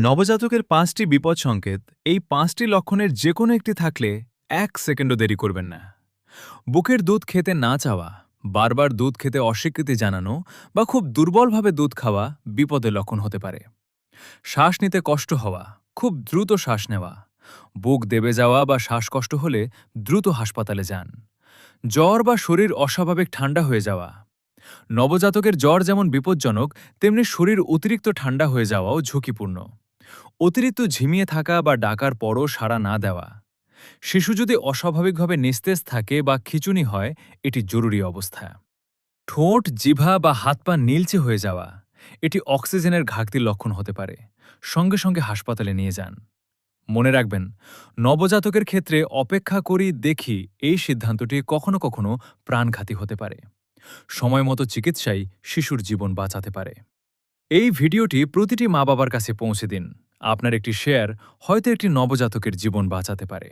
নবজাতকের ৫টি বিপদ সংকেত, এই ৫টি লক্ষণের যে কোনো একটি থাকলে ১ সেকেন্ডও দেরি করবেন না। বুকের দুধ খেতে না চাওয়া, বারবার দুধ খেতে অস্বীকৃতি জানানো বা খুব দুর্বলভাবে দুধ খাওয়া বিপদের লক্ষণ হতে পারে। শ্বাস নিতে কষ্ট হওয়া, খুব দ্রুত শ্বাস নেওয়া, বুক দেবে যাওয়া বা শ্বাসকষ্ট হলে দ্রুত হাসপাতালে যান। জ্বর বা শরীর অস্বাভাবিক ঠান্ডা হয়ে যাওয়া। নবজাতকের জ্বর যেমন বিপজ্জনক, তেমনি শরীর অতিরিক্ত ঠান্ডা হয়ে যাওয়াও ঝুঁকিপূর্ণ। অতিরিক্ত ঝিমিয়ে থাকা বা ডাকার পরও সাড়া না দেওয়া। শিশু যদি অস্বাভাবিকভাবে নিস্তেজ থাকে বা খিঁচুনি হয়, এটি জরুরি অবস্থা। ঠোঁট, জিহ্বা বা হাত পা নীলচে হয়ে যাওয়া, এটি অক্সিজেনের ঘাটতির লক্ষণ হতে পারে। সঙ্গে সঙ্গে হাসপাতালে নিয়ে যান। মনে রাখবেন, নবজাতকের ক্ষেত্রে অপেক্ষা করি দেখি এই সিদ্ধান্তটি কখনো কখনো প্রাণঘাতী হতে পারে। সময়মতো চিকিৎসাই শিশুর জীবন বাঁচাতে পারে। এই ভিডিওটি প্রতিটি মা বাবার কাছে পৌঁছে দিন। আপনার একটি শেয়ার হয়তো একটি নবজাতকের জীবন বাঁচাতে পারে।